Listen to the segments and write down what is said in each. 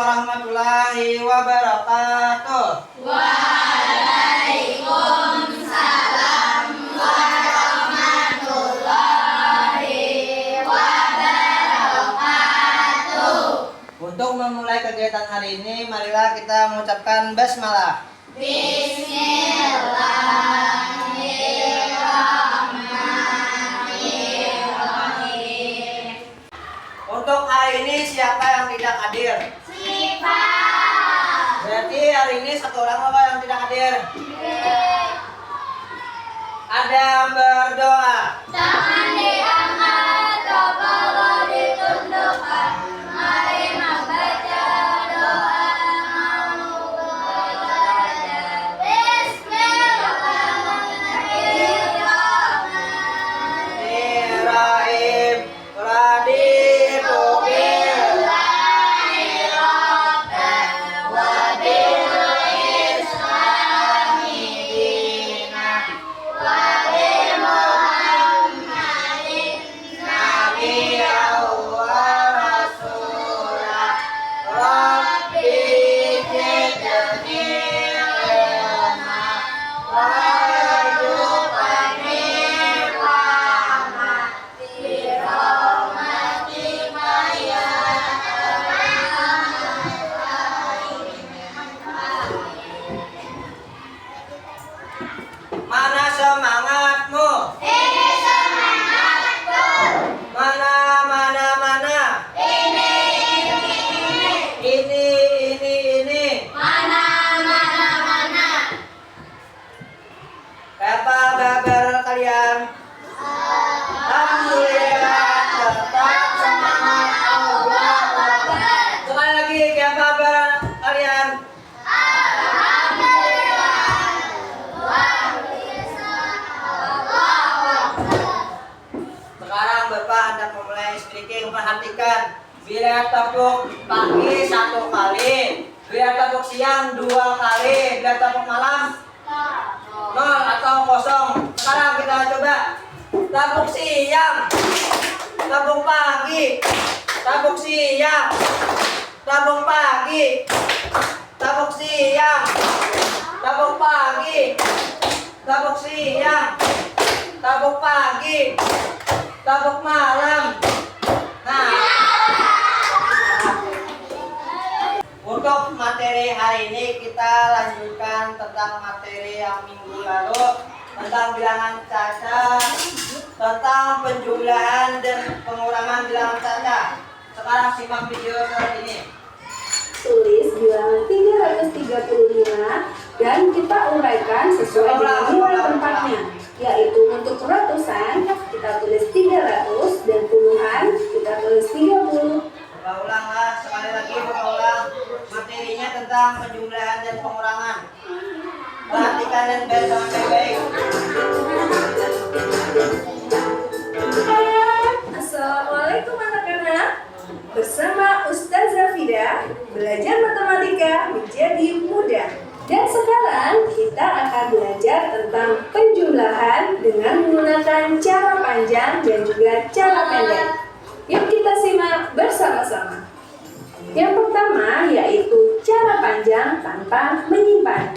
warahmatullahi wabarakatuh. Waalaikumsalam warahmatullahi wabarakatuh. Untuk memulai kegiatan hari ini, marilah kita mengucapkan basmalah. Bismillahirrahmanirrahim. Untuk hari ini siapa yang tidak hadir? Siapa? Berarti hari ini satu orang apa yang tidak hadir? Ada yang berdoa. Tangan diangkat, kepala ditundukkan. Mari membaca doa maulana. Bismillahirrahmanirrahim. Raditu Billahi rabban wa bil islami dinan wa bi Muhammadin nabiyyan wa rasulah. Rabbi zidni ilma warzuqni fahma birahmatika ya Mana semangatmu? ini semangatku. Mana? Ini. Mana. Apa kabar kalian? Alhamdulillah, tetap semangat. Allahu Akbar. Sekali lagi, apa kabar kalian? Sekarang Bapak hendak memulai speaking. Perhatikan, bila tepuk pagi 1 kali, bila tepuk siang 2 kali, bila tepuk malam 0 atau 0. Sekarang kita coba tepuk siang, tepuk pagi, tepuk siang, tepuk pagi, tepuk siang, tepuk pagi, tepuk siang, tepuk pagi, tepuk malam. Nah, untuk materi hari ini kita lanjutkan tentang materi yang minggu lalu, tentang bilangan cacat, tentang penjumlahan dan pengurangan bilangan cacat. Sekarang simak video seperti ini. Tulis bilangan 335 dan kita uraikan sesuai dengan nilai tempatnya, yaitu untuk ratusan kita tulis 300 dan puluhan kita tulis 30. Ulanglah sekali lagi, ulang materinya tentang penjumlahan dan pengurangan. Perhatikan dan baca dengan baik. Assalamualaikum anak-anak. Bersama Ustazah Fida, belajar matematika menjadi mudah. Dan sekarang kita akan belajar tentang penjumlahan dengan menggunakan cara panjang dan juga cara pendek. Yuk kita simak bersama-sama. Yang pertama yaitu cara panjang tanpa menyimpan.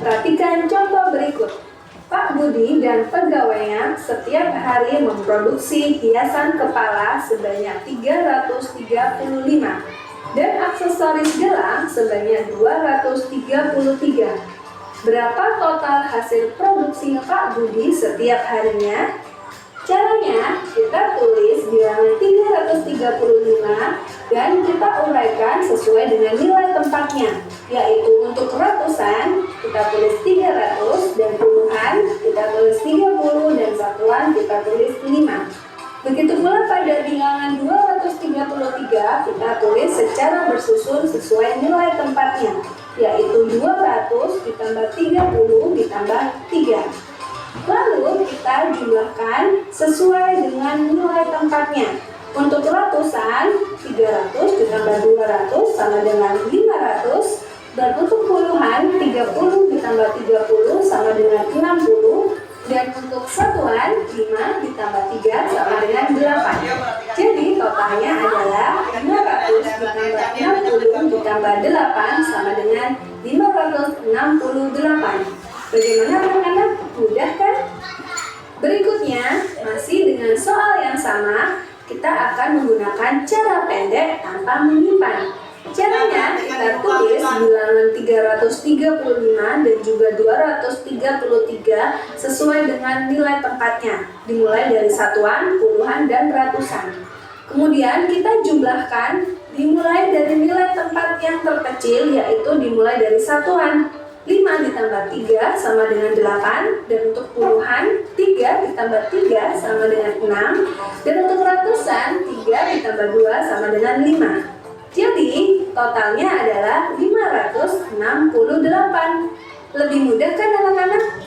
Perhatikan contoh berikut. Pak Budi dan pegawainya setiap hari memproduksi hiasan kepala sebanyak 335 dan aksesoris gelang sebanyak 233. Berapa total hasil produksi Pak Budi setiap harinya? Caranya, kita tulis bilangan 335 dan kita uraikan sesuai dengan nilai tempatnya, yaitu untuk ratusan kita tulis 300 dan puluhan kita tulis 30 dan satuan kita tulis 5. Begitu pula pada bilangan 233 kita tulis secara bersusun sesuai nilai tempatnya, yaitu 200 ditambah 30 ditambah 3. Lalu kita jumlahkan sesuai dengan nilai tempatnya. Untuk ratusan, 300 ditambah 200 sama dengan 500. Dan untuk puluhan, 30 ditambah 30 sama dengan 60. Dan untuk satuan, 5 ditambah 3 sama dengan 8. Jadi totalnya adalah 500 ditambah 60 ditambah ditambah 8 sama dengan 568. Bagaimana anak-anak? Mudah kan? Berikutnya, masih dengan soal yang sama, kita akan menggunakan cara pendek tanpa menyimpan. Caranya, kita tulis bilangan 335 dan juga 233 sesuai dengan nilai tempatnya, dimulai dari satuan, puluhan, dan ratusan. Kemudian kita jumlahkan dimulai dari nilai tempat yang terkecil, yaitu dimulai dari satuan. 5 ditambah 3 sama dengan 8, dan untuk puluhan 3 ditambah 3 sama dengan 6, dan untuk ratusan 3 ditambah 2 sama dengan 5. Jadi totalnya adalah 568. Lebih mudah kan anak-anak?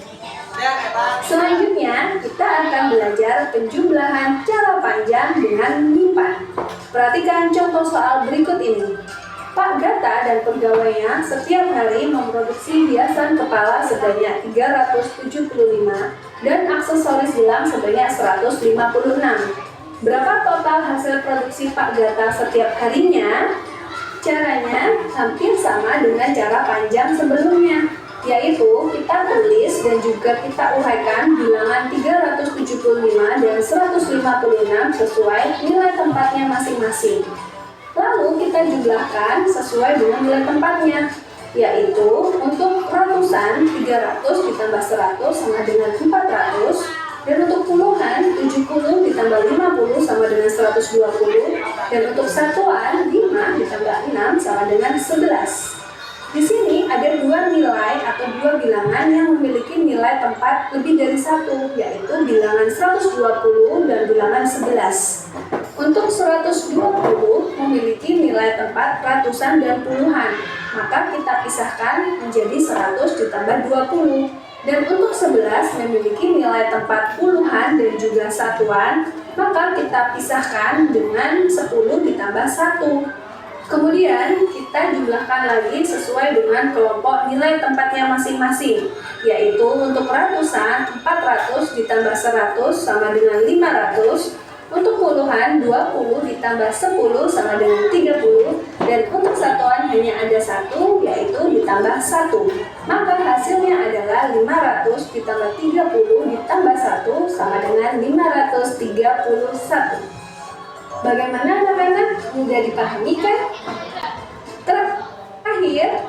Selanjutnya kita akan belajar penjumlahan cara panjang dengan menyimpan. Perhatikan contoh soal berikut ini. Pak Gata dan pegawainya setiap hari memproduksi hiasan kepala sebanyak 375 dan aksesoris gelang sebanyak 156. Berapa total hasil produksi Pak Gata setiap harinya? Caranya hampir sama dengan cara panjang sebelumnya, yaitu kita tulis dan juga kita uraikan bilangan 375 dan 156 sesuai nilai tempatnya masing-masing. Lalu kita jumlahkan sesuai dengan nilai tempatnya, yaitu untuk ratusan 300 ditambah 100 sama dengan 400, dan untuk puluhan 70 ditambah 50 sama dengan 120, dan untuk satuan 5 ditambah 6 sama dengan 11. Di sini ada dua nilai atau dua bilangan yang memiliki nilai tempat lebih dari satu, yaitu bilangan 120 dan bilangan 11. Untuk 120 memiliki nilai tempat ratusan dan puluhan, maka kita pisahkan menjadi 100 ditambah 20. Dan untuk 11 memiliki nilai tempat puluhan dan juga satuan, maka kita pisahkan dengan 10 ditambah 1. Kemudian kita jumlahkan lagi sesuai dengan kelompok nilai tempatnya masing-masing, yaitu untuk ratusan 400 ditambah 100 sama dengan 500, untuk puluhan 20 ditambah 10 sama dengan 30, dan untuk satuan hanya ada 1, yaitu ditambah 1. Maka hasilnya adalah 500 ditambah 30 ditambah 1 sama dengan 531. Bagaimana anak-anak? Mudah dipahami kan? Terakhir,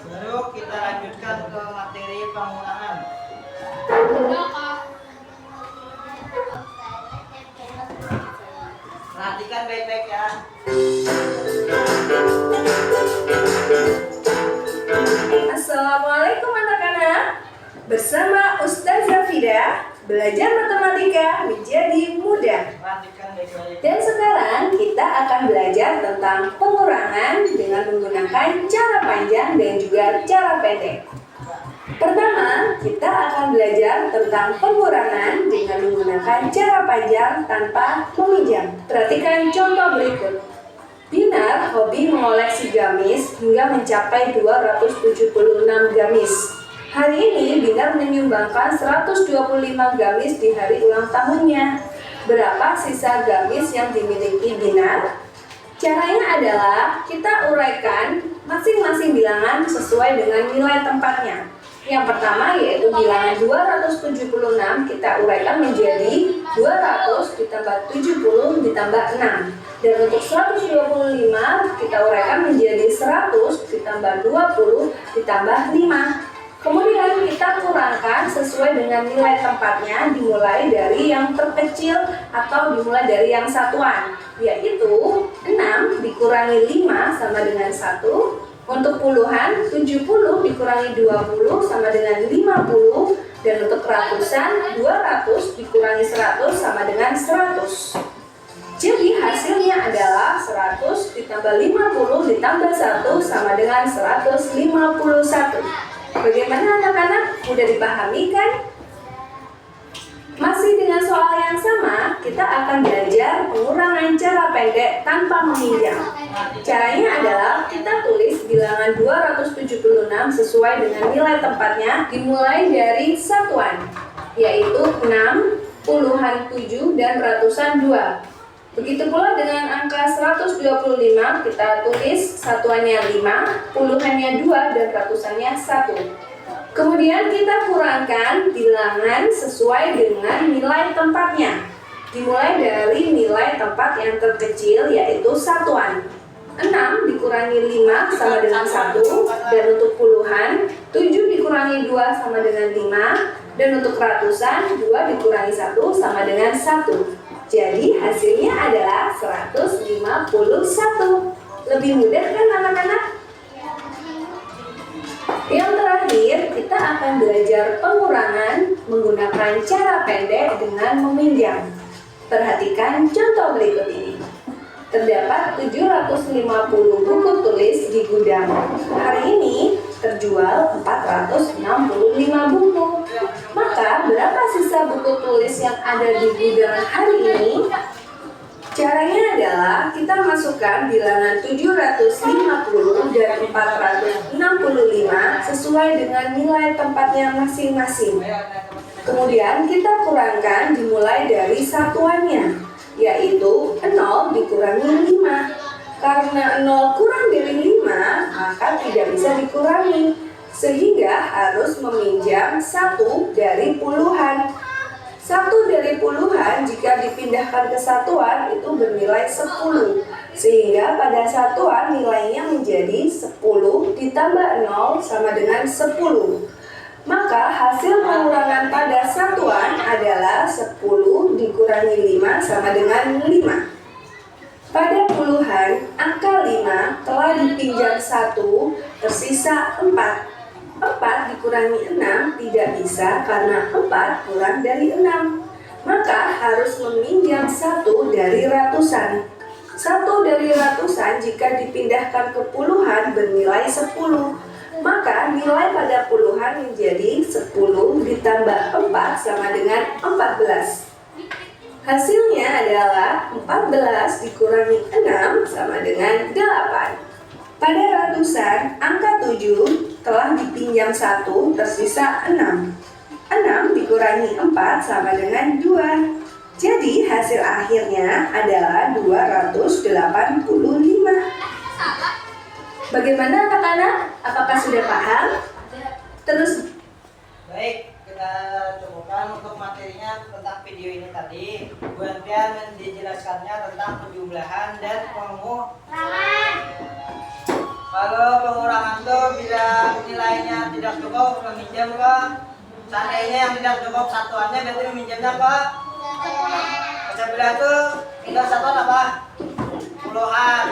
Lalu kita lanjutkan ke materi pengulangan. Perhatikan baik-baik ya. Assalamualaikum anak-anak. Bersama Ustazah Fida, belajar matematika menjadi mudah. Perhatikan baik-baik. Dan sekarang kita akan belajar tentang pengurangan dengan menggunakan cara panjang dan juga cara pendek. Pertama, kita akan belajar tentang pengurangan dengan menggunakan cara panjang tanpa meminjam. Perhatikan contoh berikut. Binar hobi mengoleksi gamis hingga mencapai 276 gamis. Hari ini Binar menyumbangkan 125 gamis di hari ulang tahunnya. Berapa sisa gamis yang dimiliki Binar? Caranya adalah kita uraikan masing-masing bilangan sesuai dengan nilai tempatnya. Yang pertama yaitu bilangan 276 kita uraikan menjadi 200 ditambah 70 ditambah 6. Dan untuk 125 kita uraikan menjadi 100 ditambah 20 ditambah 5. Kemudian kita kurangkan sesuai dengan nilai tempatnya, dimulai dari yang terkecil atau dimulai dari yang satuan, yaitu 6 dikurangi 5 sama dengan 1. Untuk puluhan 70 dikurangi 20 sama dengan 50. Dan untuk ratusan 200 dikurangi 100 sama dengan 100. Jadi hasilnya adalah 100 ditambah 50 ditambah 1 sama dengan 151. Bagaimana anak-anak? Mudah dipahami kan? Masih dengan soal yang sama, kita akan belajar pengurangan cara pendek tanpa meminjam. Caranya adalah kita tulis bilangan 276 sesuai dengan nilai tempatnya, dimulai dari satuan, yaitu 6, puluhan 7, dan ratusan 2. Begitu pula dengan angka 125, kita tulis satuannya 5, puluhannya 2, dan ratusannya 1. Kemudian kita kurangkan bilangan sesuai dengan nilai tempatnya. Dimulai dari nilai tempat yang terkecil, yaitu satuan. 6 dikurangi 5 sama dengan 1, dan untuk puluhan 7 dikurangi 2 sama dengan 5, dan untuk ratusan 2 dikurangi 1 sama dengan 1. Jadi hasilnya adalah 151. Lebih mudah kan anak-anak? Yang terakhir, kita akan belajar pengurangan menggunakan cara pendek dengan meminjam. Perhatikan contoh berikut ini. Terdapat 750 buku tulis di gudang. Hari ini terjual 465 buku. Maka berapa sisa buku tulis yang ada di gudang hari ini? Caranya adalah kita masukkan bilangan 750 dan 465 sesuai dengan nilai tempatnya masing-masing. Kemudian kita kurangkan dimulai dari satuannya, yaitu 0 dikurangi 5. Karena 0 kurang dari 5, maka tidak bisa dikurangi, sehingga harus meminjam 1 dari puluhan. 1 dari puluhan jika dipindahkan ke satuan itu bernilai 10, sehingga pada satuan nilainya menjadi 10 ditambah 0 sama dengan 10. Maka hasil pengurangan pada satuan adalah 10 dikurangi 5 sama dengan 5. Pada puluhan, angka 5 telah dipinjam 1, tersisa 4. 4 dikurangi 6 tidak bisa karena 4 kurang dari 6. Maka harus meminjam 1 dari ratusan. 1 dari ratusan jika dipindahkan ke puluhan bernilai 10. Maka nilai pada puluhan menjadi 10 ditambah 4 sama dengan 14. Hasilnya adalah 14 dikurangi 6 sama dengan 8. Pada ratusan, angka 7 telah dipinjam 1, tersisa 6. 6 dikurangi 4 sama dengan 2. Jadi hasil akhirnya adalah 285. Bagaimana anak-anak? Apakah sudah paham? Terus Baik, kita cukupkan untuk materinya tentang video ini tadi. Bu Andrian dijelaskannya tentang penjumlahan dan pengurangan. Kalau pengurangan itu bila nilainya tidak cukup meminjam ke, seandainya yang tidak cukup satuannya berarti meminjamnya ke sebelah itu tinggal satuan apa? Puluhan.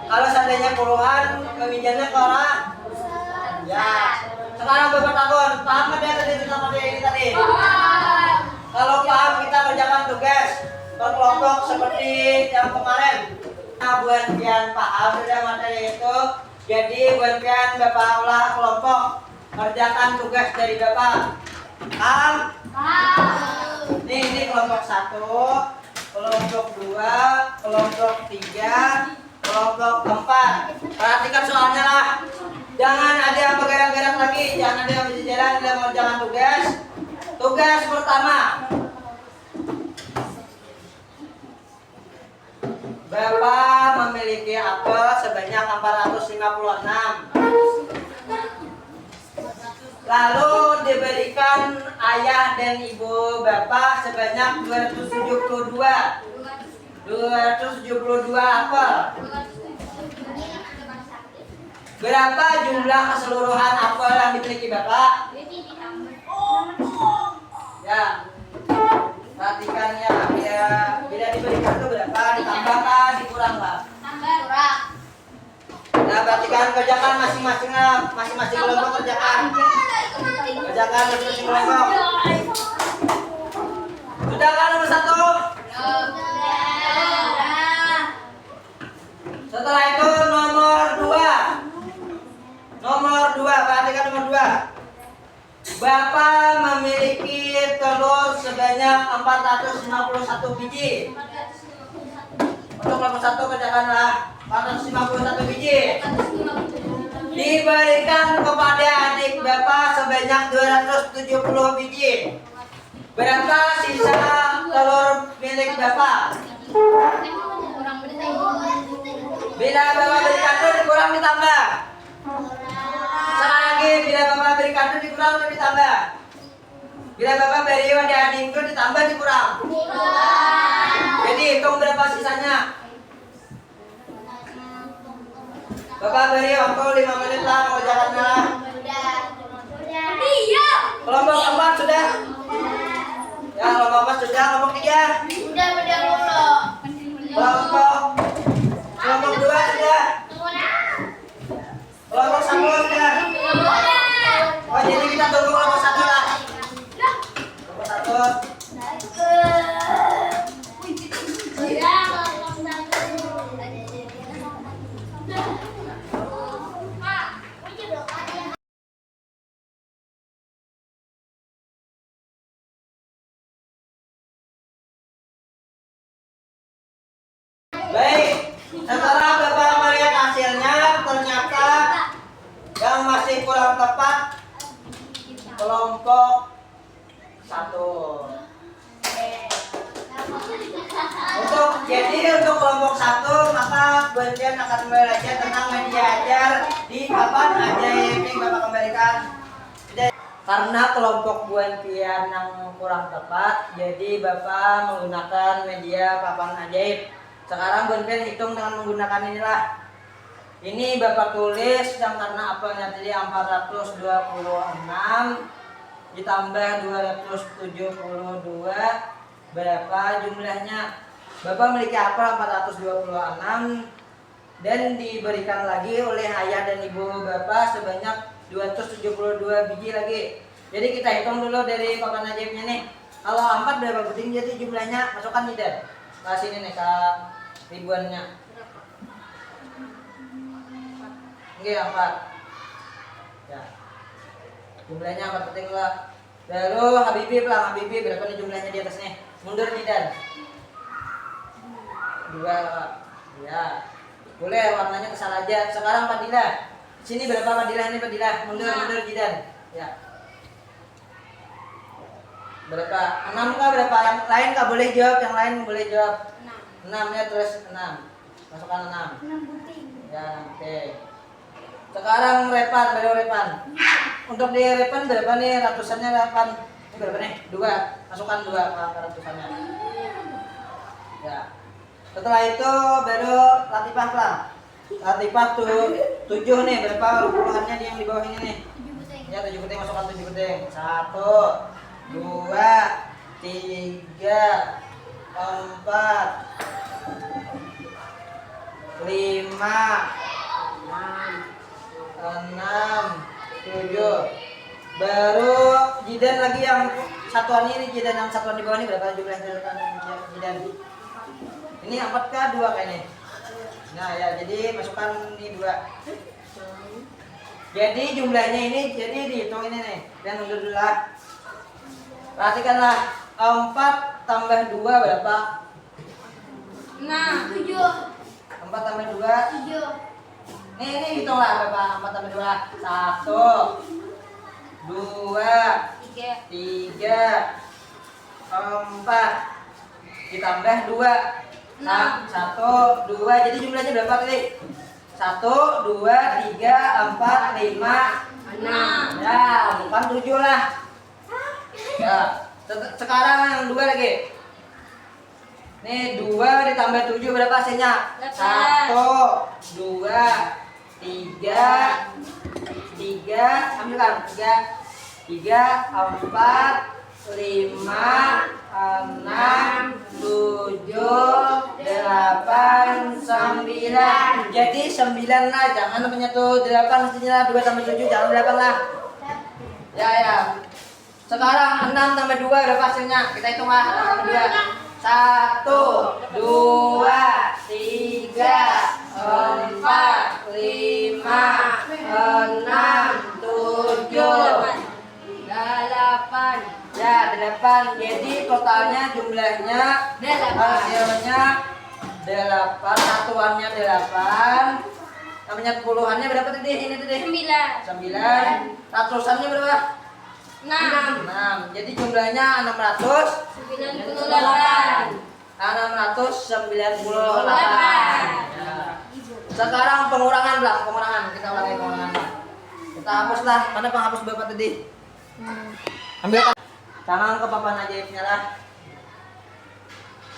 Kalau seandainya puluhan meminjamnya ke orang? Ya. Sekarang Bapak takut, paham nggak dia tadi tentang materi ini tadi? Kalau paham kita kerjakan tugas berkelompok seperti yang kemarin. Nah, Bu Andrian paham sudah materi itu, jadi Bu Andrian Bapak olah kelompok kerjakan tugas dari Bapak. Paham? Ini kelompok 1, kelompok 2, kelompok 3, kelompok 4. Perhatikan soalnya lah. Jangan ada yang bergerak-gerak lagi, jangan ada yang berjalan dalam mengerjakan tugas. Tugas pertama. Bapak memiliki apel sebanyak 456. Lalu diberikan ayah dan ibu Bapak sebanyak 272 apel. Berapa jumlah keseluruhan apel yang dimiliki Bapak? Ya, perhatikannya. Bila diberikan itu berapa? Ditambahkan, dikurangkan? Kurang. Nah, perhatikan, kerjakan masing-masing kelompok kerjakan. Kerjakan masing-masing kelompok. Sudah kan nomor 1? Setelah itu nomor 2. Nomor 2, perhatikan nomor 2. Bapak memiliki telur sebanyak 451 biji. Untuk kelompok 1 kerjakanlah 451 biji. Diberikan kepada adik Bapak sebanyak 270 biji. Berapa sisa telur milik Bapak? Bila Bapak beri kartu dikurang ditambah. Sekali lagi, bila Bapak beri kartu dikurang atau ditambah. Bila Bapak beri wadah adingku ditambah dikurang. Jadi hitung berapa sisanya. Bapak beri waktu 5 menit lah mengerjakannya. Kelompok 4 sudah. Ya, kelompok 4 sudah, kelompok 3. Kelompok 2 sudah. Kelompok 1 sudah. Oh, jadi kita tunggu kelompok 1 lah. Kelompok 1. Baik, setelah Bapak melihat hasilnya, ternyata yang masih kurang tepat kelompok 1. Untuk kelompok 1, maka Bunjen akan belajar tentang media ajar di papan ajaib yang Bapak kembalikan. Karena kelompok Buantian yang kurang tepat, jadi Bapak menggunakan media papan ajaib. Sekarang Bunjen hitung dengan menggunakan inilah. Ini Bapak tulis yang karena apelnya tadi 426 ditambah 272 berapa jumlahnya? Bapak memiliki apel 426 dan diberikan lagi oleh ayah dan ibu Bapak sebanyak 272 biji lagi. Jadi kita hitung dulu dari papan ajaibnya nih. Kalau 4 berapa penting jadi jumlahnya? Masukkan nih Dan. Ke sini nih ke ribuannya. Oke, 4. Ya. Jumlahnya 4 penting lah. Lalu Habibie pelang, Habibie berapa nih jumlahnya di atas nih? Mundur nih Dan. 2. Ya. Boleh warnanya kesal aja. Sekarang Fadilah. Sini berapa Fadilah ini Fadilah? Mundur Jidan. Ya. Berapa? 6 kah berapa? Yang lain kah boleh jawab, yang lain boleh jawab. 6 ya, terus 6. Masukkan 6. 6 buting. Ya, oke. Sekarang Repan, baru Repan. Untuk di Repan berapa nih ratusannya Repan? Ini berapa nih? 2. Masukkan 2 ke ratusannya. Ya. Setelah itu baru Latifah pelang. Latifah tuh 7 nih, berapa puluhannya di yang di bawah ini nih? 7 buting. Ya, 7 buting, masukkan 7 buting. 1 2 3 4 5 6 7. Baru Jidan lagi yang satuan ini, Jidan yang satuan di bawah ini berapa jumlah Jidan? Ini 4 kah 2 kayaknya? Nah ya, jadi masukkan ini 2. Jadi jumlahnya ini jadi dihitung ini nih. Dan mundur dulu lah. Perhatikanlah, 4 tambah 2 berapa? 6 7. 4 tambah 2 7. Ini hitunglah berapa? 4 tambah 2 1 2 3 4 ditambah 2 1 2. Jadi jumlahnya berapa tadi? 1 2 3 4 5 6. Ya, bukan 7 lah. Ya, sekarang yang 2 lagi. Nih 2 ditambah 7 berapa hasilnya? 1 2 3 ambilkan 3 4 5 6 7 8 9. Jadi 9 lah, jangan namanya tuh 8 mestinya 2 tambah 7 jangan 8 lah. Ya. Sekarang 6 tambah 2 berapa hasilnya? Kita hitung lah 6 tambah 2. 1 2 3 4 5 6 7 8. Ya, 8. Jadi totalnya jumlahnya hasilnya 8, satuannya 8. Namanya puluhannya berapa tadi? Ini tadi 9. Ratusannya berapa? 6. Jadi jumlahnya 698. 698. Ya. Sekarang pengurangan lah, pengurangan. Kita ulangi pengurangan. Kita hapus lah. Mana penghapus Bapak tadi? Ambil tangan ke papan ajaibnya lah.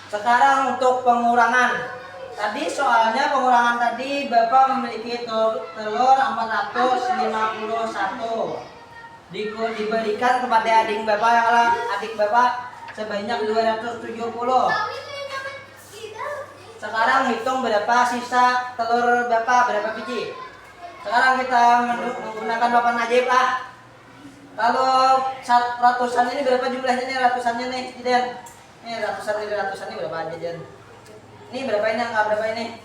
Sekarang untuk pengurangan. Tadi soalnya pengurangan tadi Bapak memiliki telur 451. Diberikan kepada adik Bapak sebanyak 270. Sekarang hitung berapa sisa telur Bapak, berapa biji. Sekarang kita menggunakan papan ajaib lah. Kalau ratusan ini berapa jumlahnya nih, ratusannya nih, Den? Ini ratusan ini berapa aja, Den? Ini berapa ini, angka berapa ini?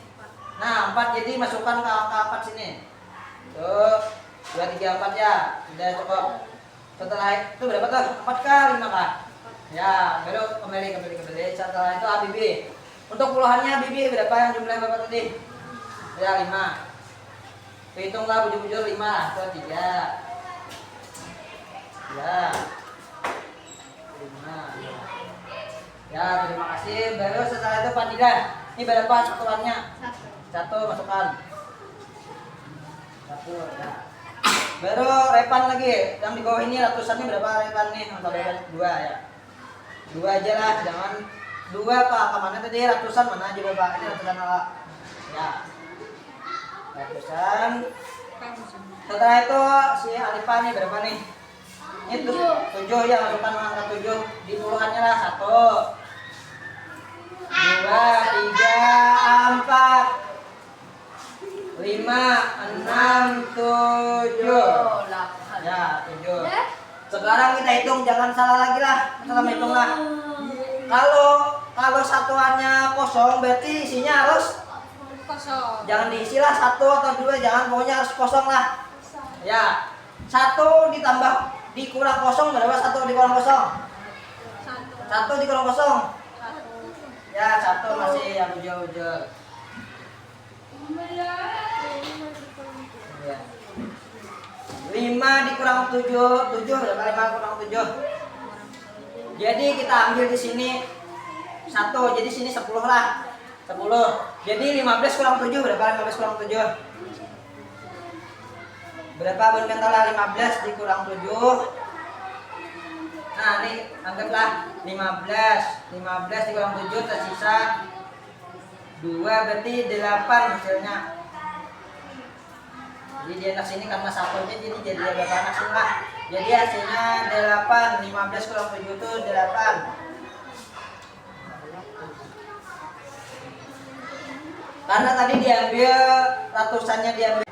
Nah, 4, jadi masukkan ke angka 4 sini. Tuh, 2, 3, 4 ya. Sudah cukup. Setelah itu berapa tuh? 4 kah, 5 kah? Ya, baru kembali. Setelah itu Bibi. Untuk puluhannya Bibi berapa yang jumlah Bapak tadi? Ya, 5. Hitunglah bujur-bujur 5. Tuh, 3. Ya. 5. Ya, terima kasih. Baru setelah itu Fadilah. Ini berapa satuannya? 1, masukkan. 1, ya. Baru Repan lagi. Yang di bawah ini ratusannya berapa Repan nih? Untuk Repan 2 ya. 2 aja lah, jangan 2 ke angka mana tadi? Ratusan mana aja Bapak? Ini ratusan ala. Ya. Ratusan. Setelah itu si Alifah nih berapa nih? Ini 7 ya, masukkan angka 7. Di puluhannya lah 1, 2, 3, 4, 5, 6, 7. Ya, 7. Sekarang kita hitung, jangan salah lagi lah. Salah hitung lah. Kalau satuannya kosong berarti isinya harus kosong. jangan diisi lah 1 atau 2, jangan, pokoknya harus kosong lah. Ya. 1 ditambah dikurang kosong berapa? 1 dikurang kosong. 1 dikurang kosong. Ya, 1 masih yang ujung-ujung. Ya. 5 dikurang 7 berapa? 5 kurang 7. Jadi kita ambil di sini 1, jadi sini 10 lah. 10. Jadi 15 kurang 7 berapa? 15 kurang 7. Berapa Bun Pentola? 15 dikurang 7. Nah, ini anggaplah 15 dikurang 7 tersisa 2, berarti 8 hasilnya. Jadi di anak sini karena satunya jadi berapa anak sini lah. Jadi hasilnya 8, 15 kurang 7 itu 8. Karena tadi diambil ratusannya diambil.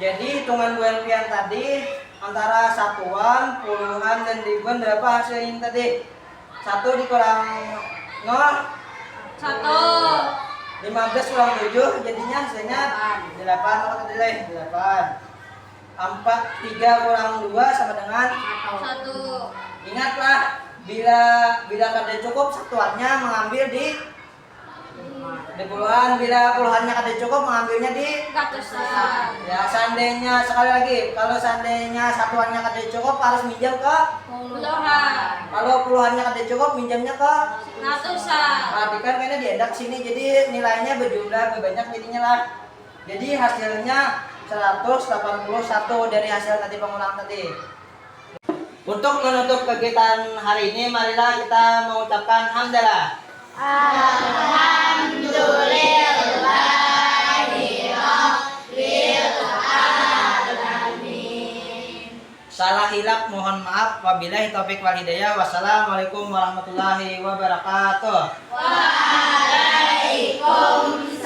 Jadi hitungan bulan pian tadi antara satuan, puluhan, dan ribuan berapa hasilnya tadi? 1 dikurang 0 1. 15 kurang 7 jadinya hasilnya 8. Apa tadi leh? 8. 3 kurang 2 sama dengan 1. Ingatlah, bila kada cukup satuannya mengambil di puluhan, bila puluhannya kada cukup mengambilnya di Ratusan. ya. Seandainya, sekali lagi, kalau seandainya satuannya kada cukup harus minjam ke Puluhan. kalau puluhannya kada cukup minjamnya ke Ratusan. perhatikan kayaknya diendak sini, jadi nilainya berjumlah banyak jadinya lah. Jadi hasilnya 181 dari hasil tadi pengulangan tadi. Untuk menutup kegiatan hari ini, marilah kita mengucapkan hamdalah. Salah hilap mohon maaf. Wabillahi taufik wal hidayah. Wassalamualaikum warahmatullahi wabarakatuh. Waalaikumsalam.